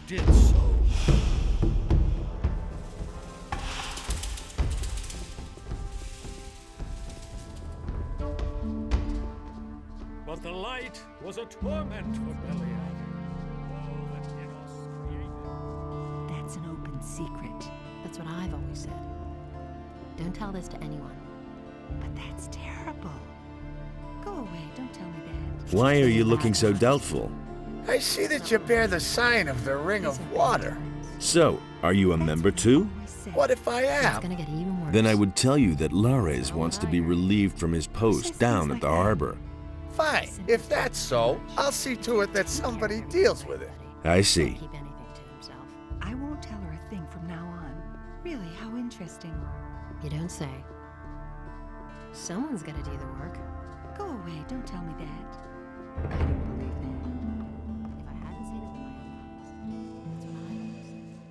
did so. But the light was a torment for Belial. All that Eros created. That's an open secret. That's what I've always said. Don't tell this to anyone. But that's terrible. Go away, don't tell me that. Why are you looking so doubtful? I see that you bear the sign of the Ring of Water. So, are you a member too? What if I It's am? gonna get even worse. Then I would tell you that Lares wants to be relieved from his post down at the harbor. Fine. If that's so, I'll see to it that somebody deals with it. I see. Keep anything to himself. I won't tell her a thing from now on. Really, how interesting. You don't say. Someone's gotta do the work. Go away, don't tell me that. I don't believe that. If I hadn't seen it with my own eyes, that's what I always said.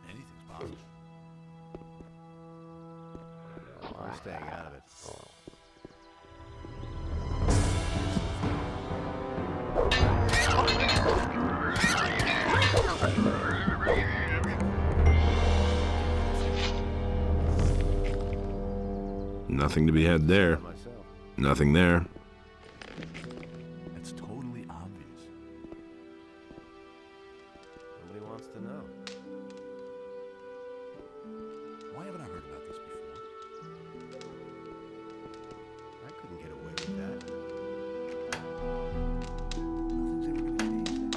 Anything's possible. I'm staying out of it. Nothing to be had there. Myself. Nothing there. It's totally obvious. Nobody wants to know. Why haven't I heard about this before? I couldn't get away with that. Nothing's ever gonna change that.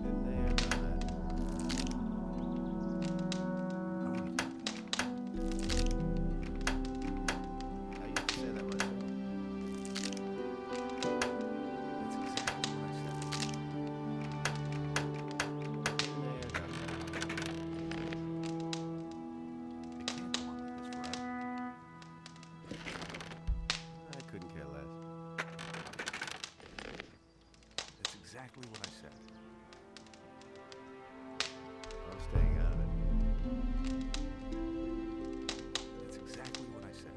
Been there, done that. I wouldn't have I used to say that myself. That's exactly what I said. Been there, done that. It can't go on like this forever. I couldn't care less. That's exactly what I said. I'm staying out of it. That's exactly what I said.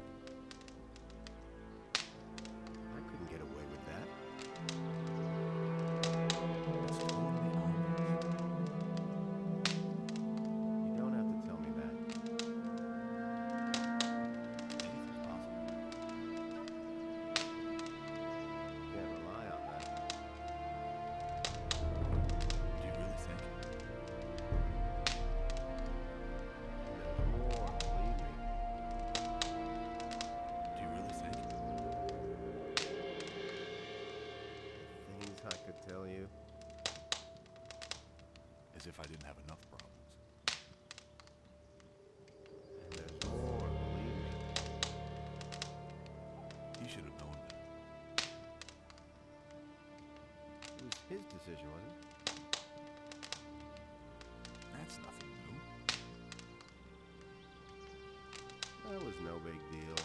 I couldn't get away with that. It's totally obvious. You don't have to tell me that. Anything's possible. Can't rely on that. Do you really think? There's more, believe me. Do you really think? Things I could tell you. As if I didn't have enough problems. And there's more, believe me. He should have known that. It was his decision, wasn't it? That's nothing new. That was no big deal.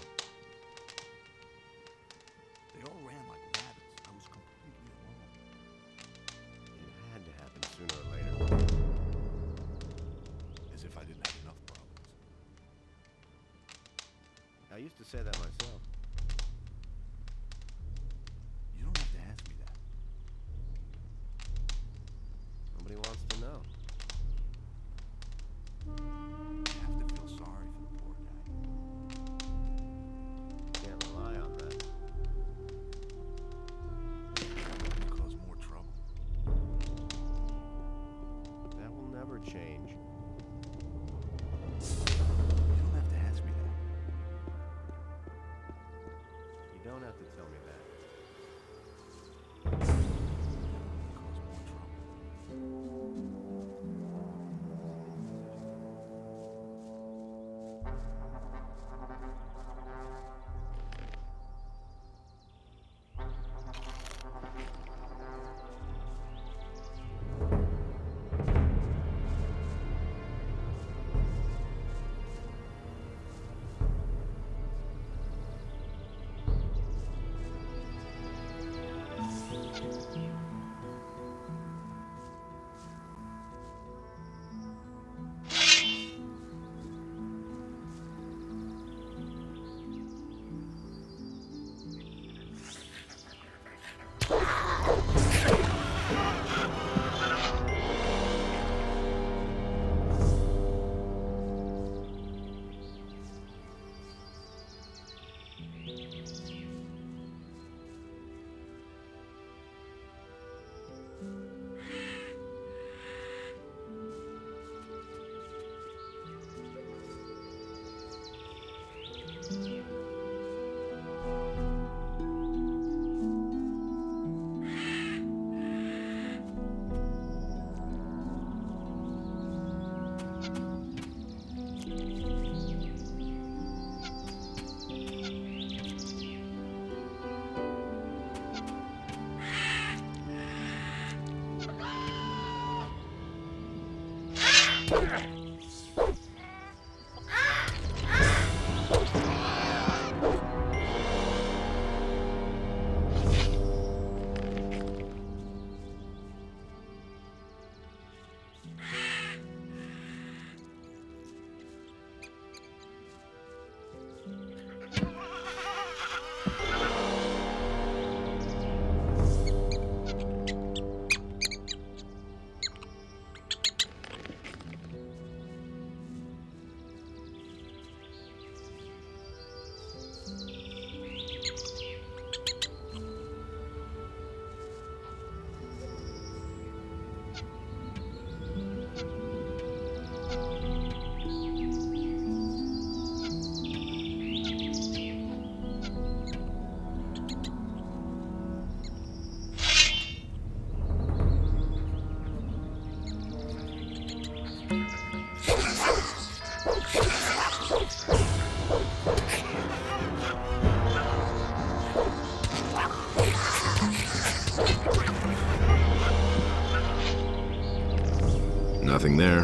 They all ran like rabbits. I was completely alone. It had to happen sooner or later. As if I didn't have enough problems. say that myself. You don't have to ask me that. Nobody wants to know. You have to feel sorry for the poor guy. Can't rely on that. You cause more trouble. That will never change. You don't have to ask me that. You don't have to tell me that. You cause more trouble. Nothing there.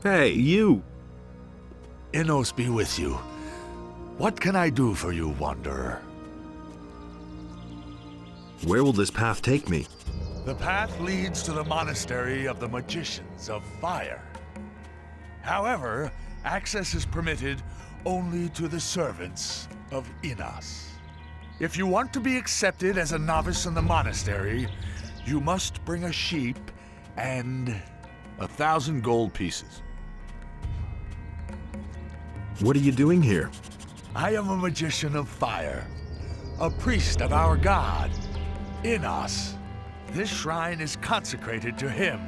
Hey, you! Innos be with you. What can I do for you, wanderer? Where will this path take me? The path leads to the monastery of the magicians of fire. However, access is permitted only to the servants of Innos. If you want to be accepted as a novice in the monastery, you must bring a sheep and 1,000 gold pieces. What are you doing here? I am a magician of fire, a priest of our god, Innos. This shrine is consecrated to him,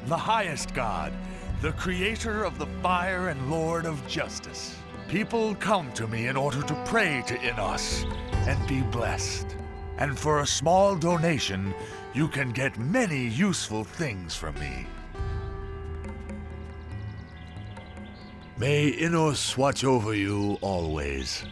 the highest god, the creator of the fire and lord of justice. People come to me in order to pray to Innos and be blessed. And for a small donation, you can get many useful things from me. May Innos watch over you always.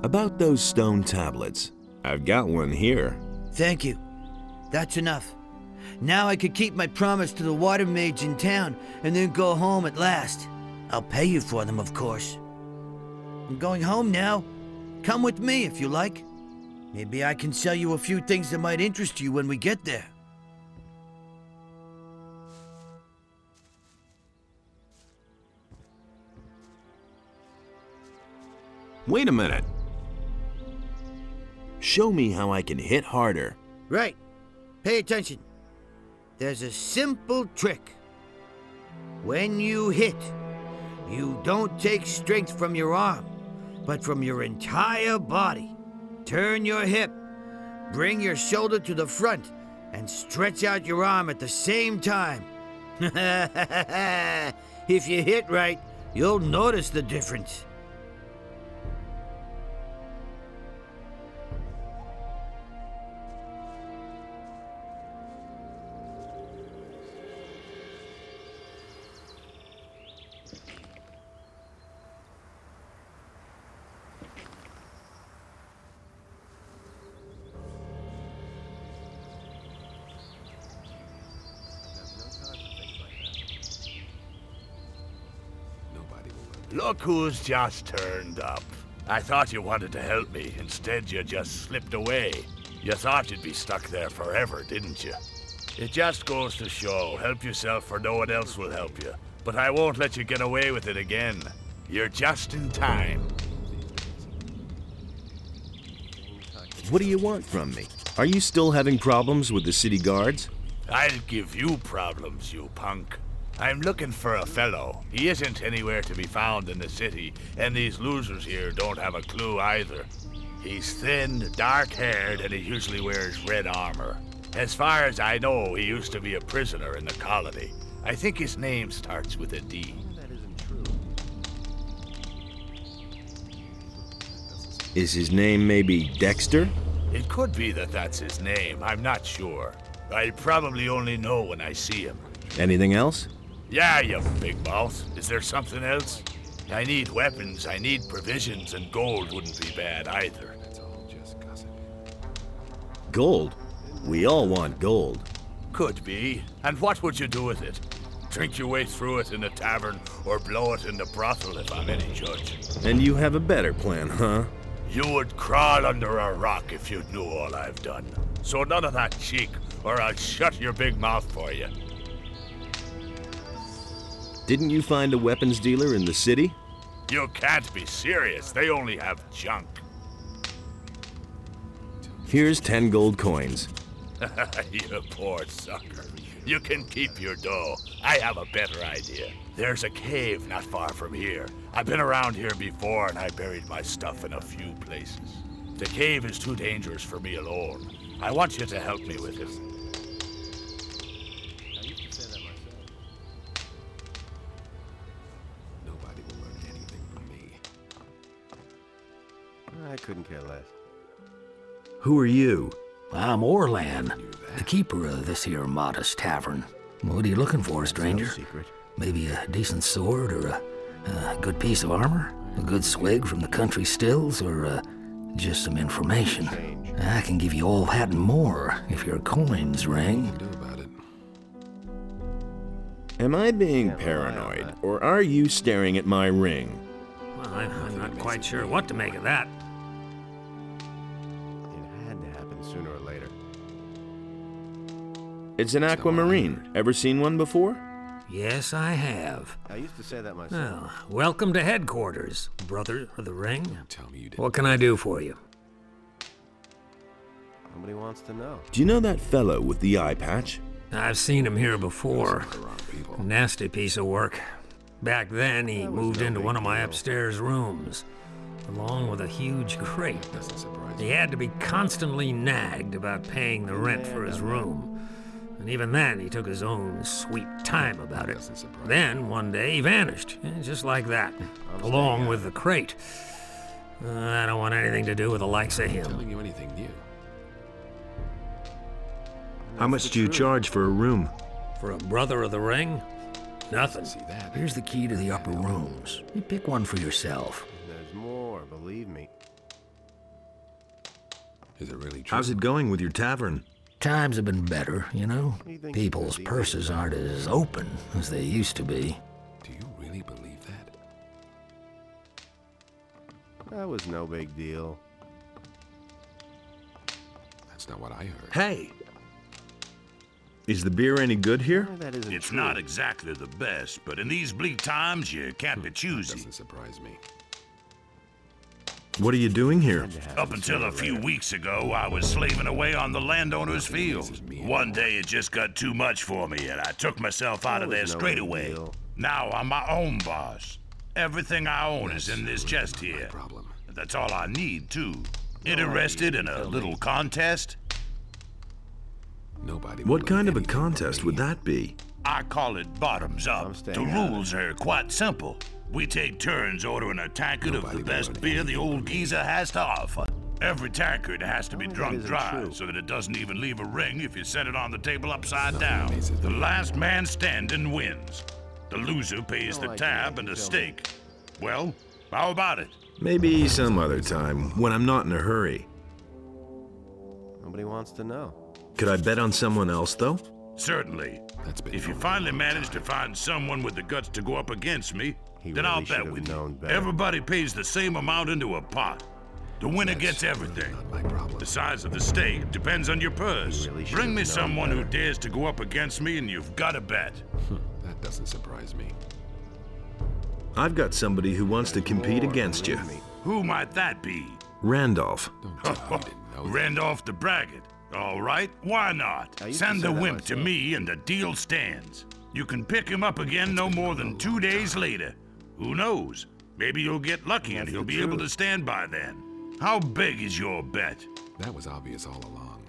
About those stone tablets, I've got one here. Thank you. That's enough. Now I could keep my promise to the water mage in town and then go home at last. I'll pay you for them, of course. I'm going home now. Come with me if you like. Maybe I can sell you a few things that might interest you when we get there. Wait a minute. Show me how I can hit harder. Right. Pay attention. There's a simple trick. When you hit, you don't take strength from your arm, but from your entire body. Turn your hip, bring your shoulder to the front, and stretch out your arm at the same time. If you hit right, you'll notice the difference. Look who's just turned up. I thought you wanted to help me. Instead, you just slipped away. You thought you'd be stuck there forever, didn't you? It just goes to show, help yourself or no one else will help you. But I won't let you get away with it again. You're just in time. What do you want from me? Are you still having problems with the city guards? I'll give you problems, you punk. I'm looking for a fellow. He isn't anywhere to be found in the city, and these losers here don't have a clue either. He's thin, dark-haired, and he usually wears red armor. As far as I know, he used to be a prisoner in the colony. I think his name starts with a D. That isn't true. Is his name maybe Dexter? It could be that that's his name. I'm not sure. I'll probably only know when I see him. Anything else? Yeah, you big mouth. Is there something else? I need weapons, I need provisions, and gold wouldn't be bad either. That's all just gossip. Gold? We all want gold. Could be. And what would you do with it? Drink your way through it in a tavern, or blow it in the brothel if I'm any judge. And you have a better plan, huh? You would crawl under a rock if you knew all I've done. So none of that cheek, or I'll shut your big mouth for you. Didn't you find a weapons dealer in the city? You can't be serious. They only have junk. Here's 10 gold coins. You poor sucker. You can keep your dough. I have a better idea. There's a cave not far from here. I've been around here before and I buried my stuff in a few places. The cave is too dangerous for me alone. I want you to help me with it. I used to say that myself. Nobody will learn anything from me. I couldn't care less. Who are you? I'm Orlan, the keeper of this here modest tavern. What are you looking for, stranger? No secret. Maybe a decent sword, or a good piece of armor? A good swig from the country stills, or just some information? I can give you all that and more, if your coins ring. What do about it? Am I being paranoid, or are you staring at my ring? Well, I'm not quite sure what to make of that. It had to happen sooner or later. It's an aquamarine. Ever seen one before? Yes, I have. I used to say that myself. Well, welcome to headquarters, brother of the ring. Tell me you didn't. What can I do for you? Nobody wants to know. Do you know that fellow with the eye patch? I've seen him here before. The wrong people. Nasty piece of work. Back then, he That was moved no into big one of my deal. upstairs rooms, along with a huge crate. Doesn't surprise He me. had to be constantly nagged about paying the rent for his room. And even then, he took his own sweet time about it. Doesn't surprise me. Then, one day, he vanished, just like that, along with the crate. I don't want anything to do with the likes of him. Telling you anything new. How much do you charge for a room? For a brother of the ring? Nothing. See that? Here's the key to the upper rooms. You pick one for yourself. There's more, believe me. Is it really true? How's it going with your tavern? Times have been better, you know? People's purses aren't as open as they used to be. Do you really believe that? That was no big deal. That's not what I heard. Hey! Is the beer any good here? It's not exactly the best, but in these bleak times, you can't be choosy. Doesn't surprise me. What are you doing here? Up until a few weeks ago, I was slaving away on the landowner's field. One day it just got too much for me, and I took myself out of there straight away. Now I'm my own boss. Everything I own is in this chest here. That's all I need, too. Interested in a little contest? What kind of a contest would that be? I call it bottoms up. The rules are quite simple. We take turns ordering a tankard of the best beer the old geezer has to offer. Every tankard has to be drunk dry so that it doesn't even leave a ring if you set it on the table upside down. The last man standing wins. The loser pays the tab and a steak. Well, how about it? Maybe some other time, when I'm not in a hurry. Nobody wants to know. Could I bet on someone else, though? Certainly. If you finally manage to find someone with the guts to go up against me, then I'll bet with you. Everybody pays the same amount into a pot. The winner gets everything. The size of the stake depends on your purse. Bring me someone who dares to go up against me and you've got a bet. That doesn't surprise me. I've got somebody who wants to compete against you. Who might that be? Randolph. Randolph the Braggart. All right, why not? Send the wimp to me and the deal stands. You can pick him up again no more than 2 days later. Who knows? Maybe you'll get lucky and he'll be able to stand by then. How big is your bet? That was obvious all along.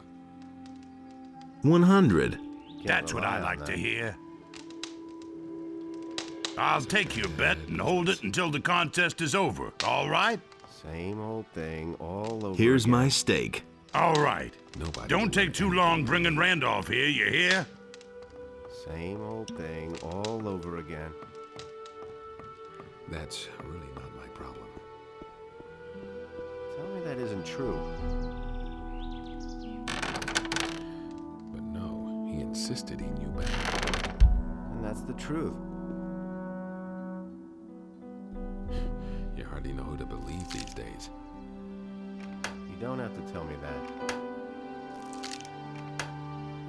100. That's what I like to hear. I'll take your bet and hold it until the contest is over, all right? Same old thing all over Here's again. my stake. All right. Don't take too long bringing Randolph here, you hear? Same old thing all over again. That's really not my problem. Tell me that isn't true. But no, he insisted he knew better. And that's the truth. You hardly know who to believe these days. You don't have to tell me that.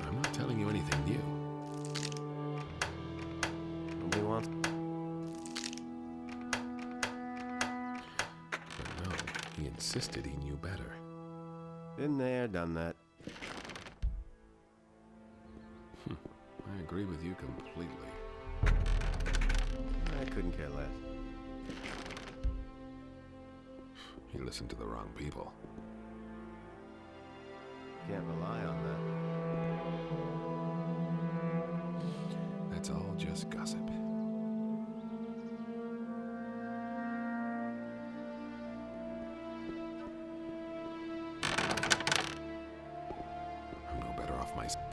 I'm not telling you anything new. Nobody wants... But no, he insisted he knew better. Been there, done that. I agree with you completely. I couldn't care less. You listened to the wrong people. Can't rely on that. That's all just gossip. I'm no better off myself.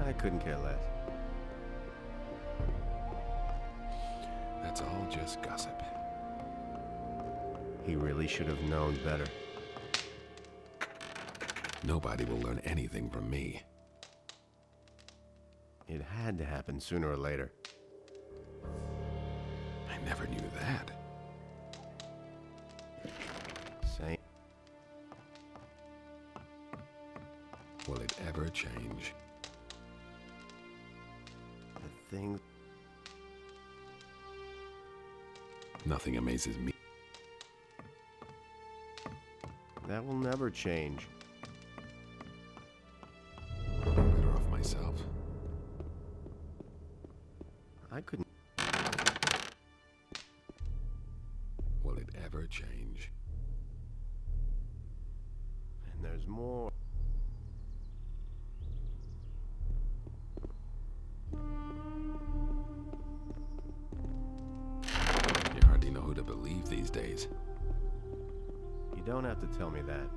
I couldn't care less. That's all just gossip. He really should have known better. Nobody will learn anything from me. It had to happen sooner or later. I never knew that. Same. Will it ever change? The thing... Nothing amazes me. That will never change. I'm better off myself. I couldn't... Will it ever change? And there's more. You hardly know who to believe these days. You don't have to tell me that.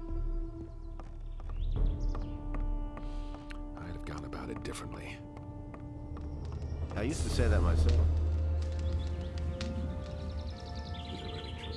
I'd have gone about it differently. I used to say that myself. Is it really true?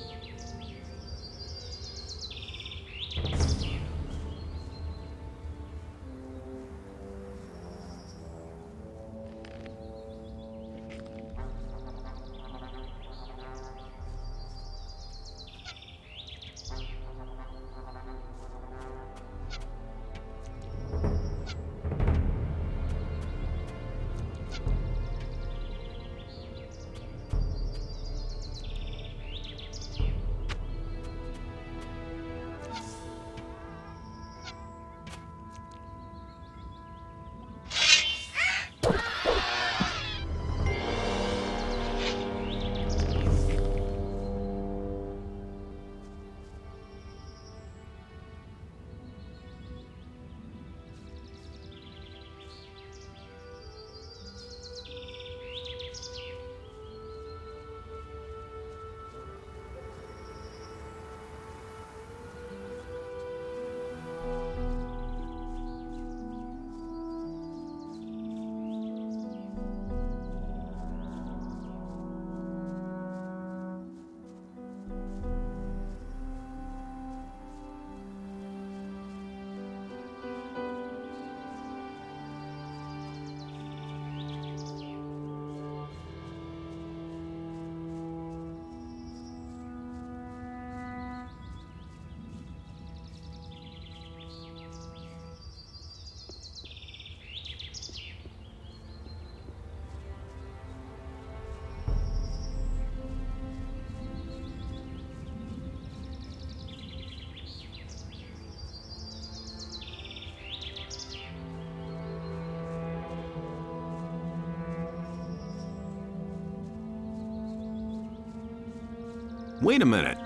Wait a minute.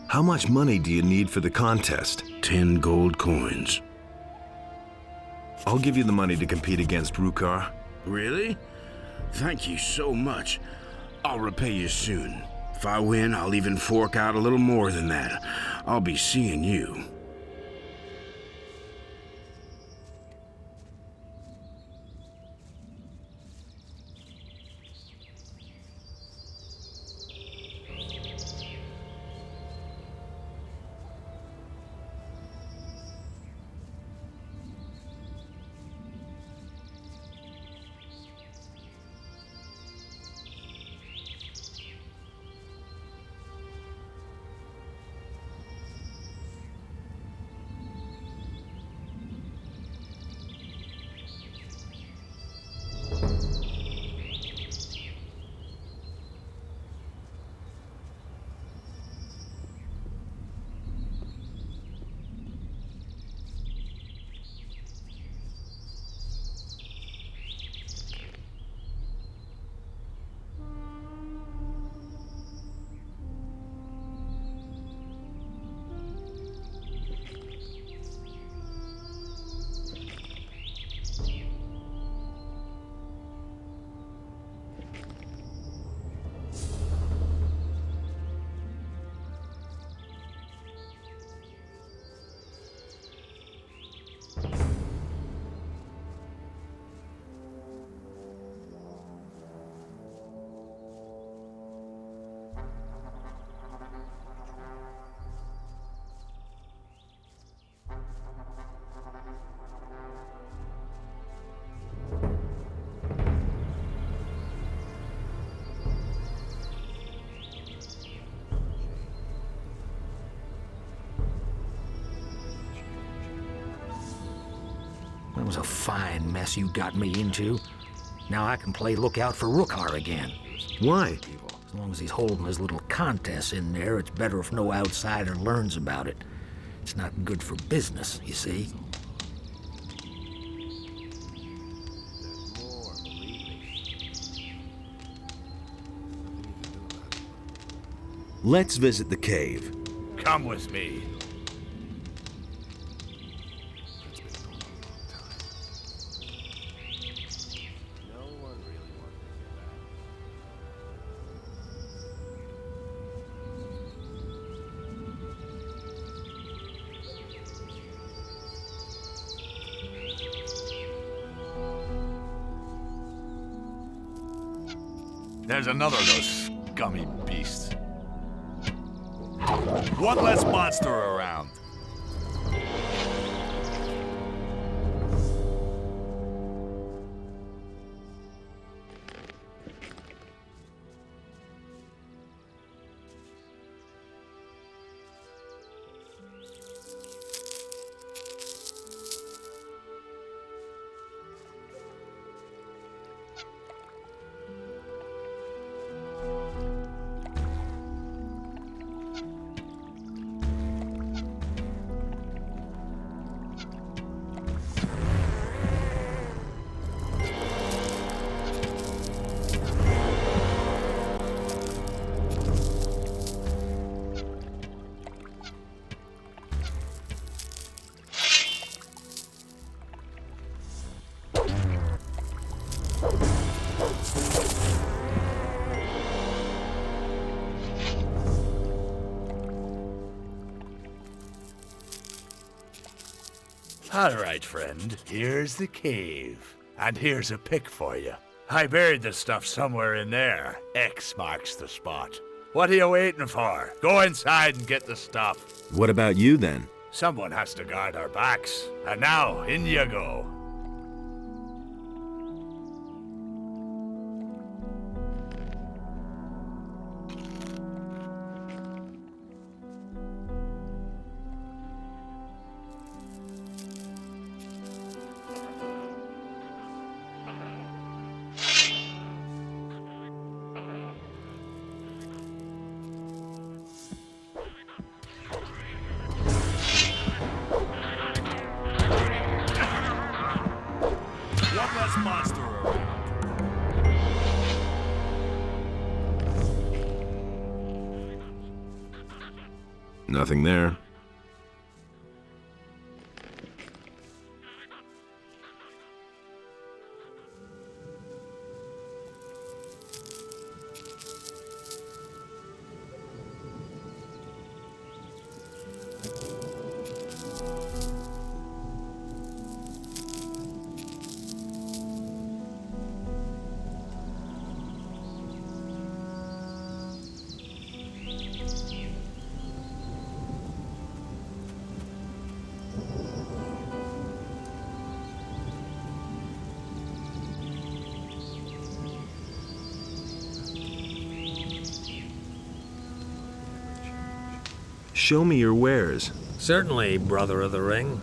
How much money do you need for the contest? 10 gold coins. I'll give you the money to compete against Rukar. Really? Thank you so much. I'll repay you soon. If I win, I'll even fork out a little more than that. I'll be seeing you. That was a fine mess you got me into. Now I can play lookout for Rukar again. Why? As long as he's holding his little contests in there, it's better if no outsider learns about it. It's not good for business, you see. Let's visit the cave. Come with me. There's another of those scummy beasts. One less monster around. All right, friend. Here's the cave. And here's a pick for you. I buried the stuff somewhere in there. X marks the spot. What are you waiting for? Go inside and get the stuff. What about you, then? Someone has to guard our backs. And now, in you go. Nothing there. Show me your wares. Certainly, brother of the ring.